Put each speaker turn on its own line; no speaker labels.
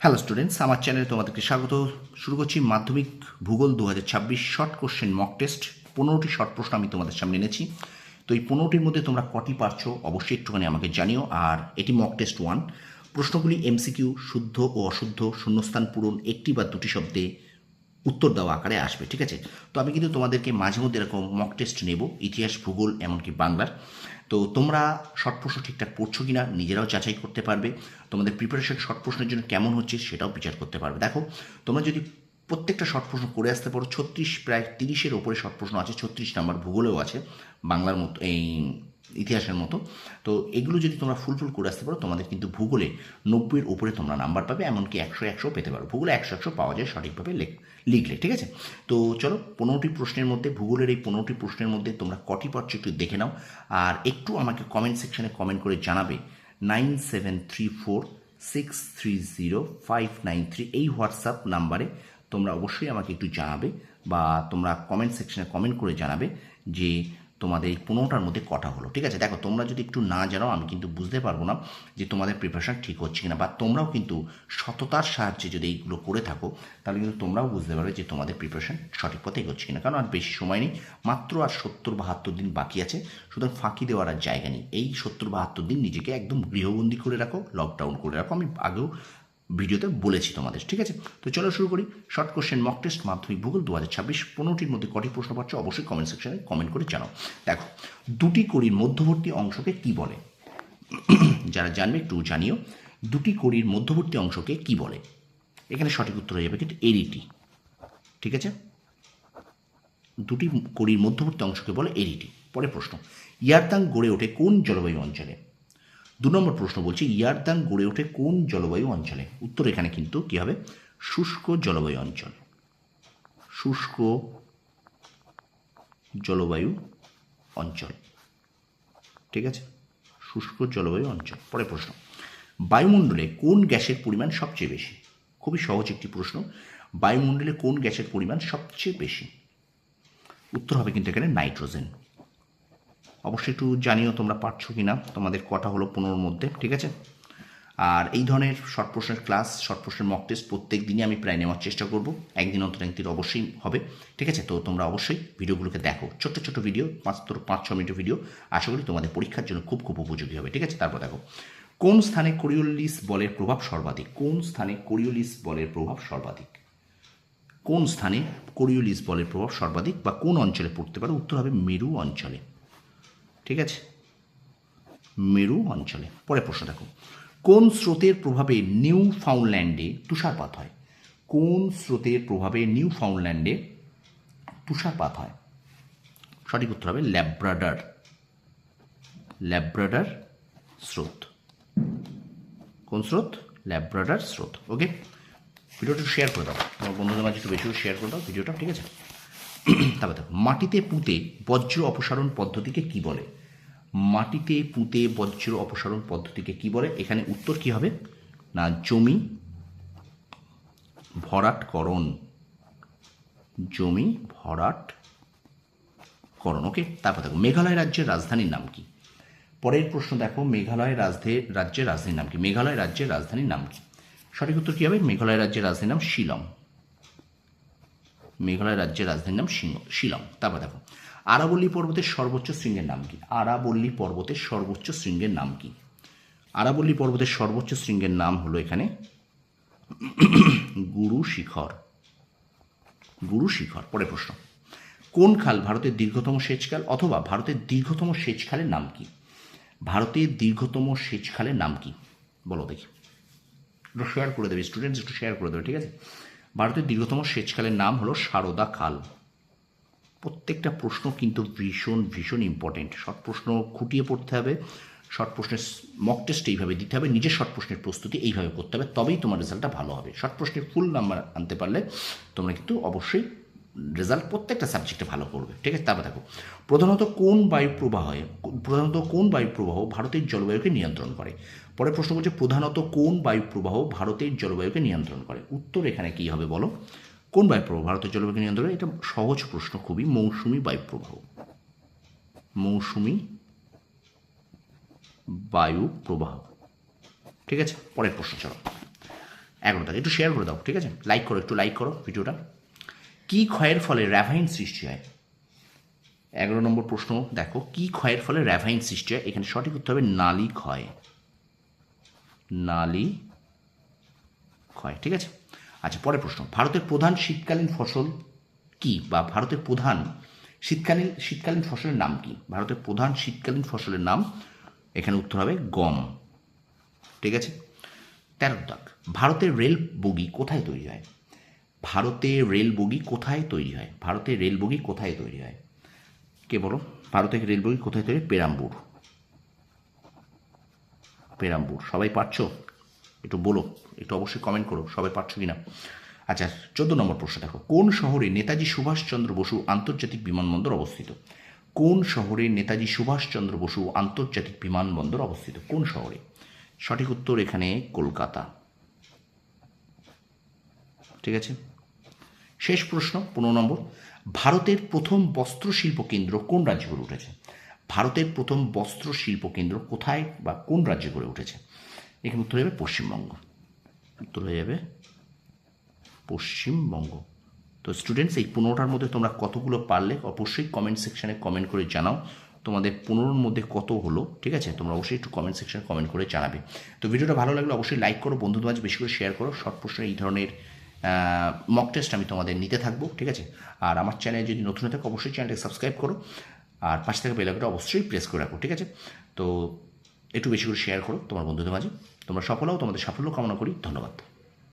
Hello students, আমার চ্যানেলে তোমাদেরকে স্বাগত। শুরু করছি মাধ্যমিক ভূগোল 2026 শর্ট কোশ্চেন মক টেস্ট। 15টি শর্ট প্রশ্ন আমি তোমাদের সামনে এনেছি। তো এই 15টির মধ্যে তোমরা কটি পারছো অবশ্যই একটুখানি আমাকে জানিও। আর এটি মক টেস্ট 1। প্রশ্নগুলি এমসিকিউ, শুদ্ধ ও অশুদ্ধ, শূন্যস্থান পূরণ, একটি বা দুটি শব্দে উত্তর দেওয়া আকারে আসবে, ঠিক আছে? তো আমি কিন্তু তোমাদেরকে মাঝে মধ্যে এরকম মক টেস্ট নেব, ইতিহাস, ভূগোল, এমনকি বাংলার। তো তোমরা শর্ট প্রশ্ন ঠিকঠাক পড়ছো কিনা নিজেরাও যাচাই করতে পারবে। তোমাদের প্রিপারেশন শর্ট প্রশ্নের জন্য কেমন হচ্ছে সেটাও বিচার করতে পারবে। দেখো, তোমরা যদি প্রত্যেকটা শর্ট প্রশ্ন করে আসতে পারো, 36 প্রায় 30-এর ওপরে শর্ট প্রশ্ন আছে, 36 নাম্বার ভূগোলেও আছে, বাংলার মতো এই ইতিহাসের মতো। তো এগুলো যদি তোমরা ফুলফিল করে আসতে পারো, তোমাদের কিন্তু ভূগোলে 90-এর ওপরে তোমরা নাম্বার পাবে, এমনকি 100 পেতে পারো। ভূগোলে 100 পাওয়া যায় সঠিকভাবে লিখলে, ঠিক আছে? তো চলো, 15টি প্রশ্নের মধ্যে, ভূগোলের এই 15টি প্রশ্নের মধ্যে তোমরা কটি পারছো একটু দেখে নাও। আর একটু আমাকে কমেন্ট সেকশনে কমেন্ট করে জানাবে। 9734630593 এই হোয়াটসঅ্যাপ নাম্বারে তোমরা অবশ্যই আমাকে একটু জানাবে, বা তোমরা কমেন্ট সেকশনে কমেন্ট করে জানাবে যে তোমাদের এই 15টার মধ্যে কটা হলো, ঠিক আছে? দেখো, তোমরা যদি একটু না জানাও আমি কিন্তু বুঝতে পারবো না যে তোমাদের প্রিপারেশন ঠিক হচ্ছে কিনা, বা তোমরাও কিন্তু সততার সাহায্যে যদি এইগুলো করে থাকো তাহলে কিন্তু তোমরাও বুঝতে পারবে যে তোমাদের প্রিপারেশন সঠিক পথে এগোচ্ছে কিনা। কারণ আর বেশি সময় নেই, মাত্র আর 70-72 দিন বাকি আছে। সুতরাং ফাঁকি দেওয়ার আর জায়গা নেই। এই 70-72 দিন নিজেকে একদম গৃহবন্দী করে রাখো, লকডাউন করে রাখো। আমি আগেও ভিডিওতে বলেছি তোমাদের, ঠিক আছে? তো চলো শুরু করি। শর্ট কোশ্চেন মক টেস্ট মাধ্যমিক ভূগোল 2026, 15টির মধ্যে কটি প্রশ্ন পাচ্ছ অবশ্যই কমেন্ট সেকশনে কমেন্ট করে জানাও। দেখো, দুটি কড়ির মধ্যবর্তী অংশকে কি বলে? যারা জানবে একটু জানিও। দুটি কড়ির মধ্যবর্তী অংশকে কি বলে? এখানে সঠিক উত্তর হয়ে যাবে কিন্তু এরিটি, ঠিক আছে? দুটি কড়ির মধ্যবর্তী অংশকে বলে এরিটি। পরে প্রশ্ন, ইয়ারদাং গড়ে ওঠে কোন জলবায়ু অঞ্চলে? 2 নম্বর প্রশ্ন বলছে, ইয়ারদাং গড়ে ওঠে কোন জলবায়ু অঞ্চলে? উত্তর এখানে কিন্তু কী হবে? শুষ্ক জলবায়ু অঞ্চল। শুষ্ক জলবায়ু অঞ্চল, ঠিক আছে? শুষ্ক জলবায়ু অঞ্চল। পরে প্রশ্ন, বায়ুমণ্ডলে কোন গ্যাসের পরিমাণ সবচেয়ে বেশি? খুবই সহজ একটি প্রশ্ন। বায়ুমণ্ডলে কোন গ্যাসের পরিমাণ সবচেয়ে বেশি? উত্তর হবে কিন্তু এখানে নাইট্রোজেন। অবশ্যই একটু জানিও তোমরা পারছো কি না, তোমাদের কটা হলো 15-র মধ্যে, ঠিক আছে? আর এই ধরনের শর্ট প্রশ্নের ক্লাস, শর্ট প্রশ্নের মক টেস্ট প্রত্যেক দিনই আমি প্রায় নেওয়ার চেষ্টা করব। একদিন অন্তর একদিন অবশ্যই হবে, ঠিক আছে? তো তোমরা অবশ্যই ভিডিওগুলোকে দেখো, ছোট্ট ছোট্ট ভিডিও, মাত্র 5-6 মিনিটের ভিডিও। আশা করি তোমাদের পরীক্ষার জন্য খুব খুব উপযোগী হবে, ঠিক আছে? তারপর দেখো, কোন স্থানে কোরিওলিস বলের প্রভাব সর্বাধিক? কোন স্থানে কোরিওলিস বলের প্রভাব সর্বাধিক? কোন স্থানে কোরিওলিস বলের প্রভাব সর্বাধিক, বা কোন অঞ্চলে পড়তে পারে? উত্তর হবে মেরু অঞ্চলে, ঠিক আছে? মেরু অঞ্চলে। পরে প্রশ্ন দেখো, কোন স্রোতের প্রভাবে নিউ ফাউন্ডল্যান্ডে তুষারপাত হয়? কোন স্রোতের প্রভাবে নিউ ফাউন্ডল্যান্ডে তুষারপাত হয়? সঠিক উত্তর হবে ল্যাব্রাডার। ল্যাব্রাডার স্রোত। কোন স্রোত? ল্যাব্রাডার স্রোত। ওকে, ভিডিওটা শেয়ার করে দাও, তোমার বন্ধুদের মাঝে একটু বেশি করে শেয়ার করে দাও ভিডিওটা, ঠিক আছে? তারপর দেখো, মাটিতে পুঁতে বজ্র অপসারণ পদ্ধতিকে কি বলে? মাটিতে পুঁতে বজ্র অপসারণ পদ্ধতিকে কি বলে? এখানে উত্তর কি হবে না, জমি ভরাটকরণ। জমি ভরাটকরণ। ওকে, তারপর দেখো, মেঘালয় রাজ্যের রাজধানীর নাম কি? পরের প্রশ্ন দেখো, মেঘালয় রাজ্যের রাজধানীর নাম কি? মেঘালয় রাজ্যের রাজধানীর নাম কি? সঠিক উত্তর কি হবে? মেঘালয় রাজ্যের রাজধানীর নাম শিলং। মেঘালয় রাজ্যের রাজধানীর নাম শিলং। তারপর দেখো, আরাবল্লী পর্বতের সর্বোচ্চ শৃঙ্গের নাম কি? আরাবল্লী পর্বতের সর্বোচ্চ শৃঙ্গের নাম কি? আরাবল্লী পর্বতের সর্বোচ্চ শৃঙ্গের নাম হলো এখানে গুরু শিখর। গুরু শিখর। পরে প্রশ্ন, কোন খাল ভারতের দীর্ঘতম সেচখাল, অথবা ভারতের দীর্ঘতম সেচখালের নাম কি? ভারতের দীর্ঘতম সেচখালের নাম কি? বলো দেখি, একটু শেয়ার করে দেবে স্টুডেন্টস, একটু শেয়ার করে দেবে, ঠিক আছে? ভারতের দীর্ঘতম সেচখালের নাম হলো সারদা খাল। প্রত্যেকটা প্রশ্ন কিন্তু ভীষণ ভীষণ ইম্পর্টেন্ট। শর্ট প্রশ্ন খুঁটিয়ে পড়তে হবে, শর্ট প্রশ্নের মক টেস্ট এইভাবে দিতে হবে, নিজের শর্ট প্রশ্নের প্রস্তুতি এইভাবে করতে হবে, তবেই তোমার রেজাল্টটা ভালো হবে। শর্ট প্রশ্নের ফুল নাম্বার আনতে পারলে তোমরা কিন্তু অবশ্যই রেজাল্ট প্রত্যেকটা সাবজেক্টে ভালো করবে, ঠিক আছে? তারপর দেখো, প্রধানত কোন বায়ু প্রবাহ ভারতের জলবায়ুকে নিয়ন্ত্রণ করে? পরে প্রশ্ন বলছে, প্রধানত কোন বায়ু প্রবাহ ভারতের জলবায়ুকে নিয়ন্ত্রণ করে? উত্তর এখানে কি হবে বলো? কোন বায়ুপ্রবাহ ভারতের জলবায়ুকে নিয়ন্ত্রণ করে? এটা সহজ প্রশ্ন খুবই, মৌসুমি বায়ুপ্রবাহ। মৌসুমি বায়ু প্রবাহ, ঠিক আছে? পরের প্রশ্ন চলো, 11 দাগ, একটু শেয়ার করে দাও, ঠিক আছে, লাইক করো, একটু লাইক করো ভিডিওটা। কি ক্ষয়ের ফলে র্যাভাইন সৃষ্টি হয়? 11 নম্বর প্রশ্ন দেখো, কি ক্ষয়ের ফলে র্যাভাইন সৃষ্টি হয়? এখানে সঠিক উত্তর হবে নালী ক্ষয়, নালী ক্ষয়, ঠিক আছে। আচ্ছা, পরের প্রশ্ন, ভারতের প্রধান শীতকালীন ফসল কি, বা ভারতের প্রধান শীতকালীন ফসলের নাম কি? ভারতের প্রধান শীতকালীন ফসলের নাম, এখানে উত্তর হবে গম, ঠিক আছে। 13 দাগ, ভারতের রেল বগি কোথায় তৈরি হয়? ভারতের রেল বগি কোথায় তৈরি হয়? ভারতের রেল বগি কোথায় তৈরি হয়? কে বলো, ভারতের রেল বগি কোথায় তৈরি? পেরাম্বুর, পেরাম্বুর। সবাই পারছো? একটু বলো, একটু অবশ্যই কমেন্ট করো সবাই পারছো কিনা। আচ্ছা, 14 নম্বর প্রশ্ন দেখো, কোন শহরে নেতাজি সুভাষচন্দ্র বসু আন্তর্জাতিক বিমানবন্দর অবস্থিত? কোন শহরে নেতাজি সুভাষচন্দ্র বসু আন্তর্জাতিক বিমানবন্দর অবস্থিত? কোন শহরে? সঠিক উত্তর এখানে কলকাতা, ঠিক আছে। শেষ প্রশ্ন 15 নম্বর, ভারতের প্রথম বস্ত্র শিল্প কেন্দ্র কোন রাজ্যে গড়ে উঠেছে? ভারতের প্রথম বস্ত্র শিল্প কেন্দ্র কোথায় বা কোন রাজ্যে গড়ে উঠেছে? এখানে উত্তর হয়ে যাবে পশ্চিমবঙ্গ, উত্তর হয়ে যাবে পশ্চিমবঙ্গ। তো স্টুডেন্টস, এই 15টার মধ্যে তোমরা কতগুলো পারলে অবশ্যই কমেন্ট সেকশানে কমেন্ট করে জানাও তোমাদের 15-র মধ্যে কত হলো, ঠিক আছে। তোমরা অবশ্যই একটু কমেন্ট সেকশানে কমেন্ট করে জানাবে। তো ভিডিওটা ভালো লাগলে অবশ্যই লাইক করো, বন্ধুদের মাঝে বেশি করে শেয়ার করো। শর্ট প্রশ্নের এই ধরনের মক টেস্ট আমি তোমাদের নিতে থাকবো, ঠিক আছে। আর আমার চ্যানেল যদি নতুন হয়ে থাকে অবশ্যই চ্যানেলটাকে সাবস্ক্রাইব করো, আর পাশে থেকে বেল আইকনটা অবশ্যই প্রেস করে রাখো, ঠিক আছে। তো একটু বেশি করে শেয়ার করো তোমার বন্ধুদের মাঝে। তোমরা সফল হও, তোমাদের সাফল্য কামনা করি। ধন্যবাদ।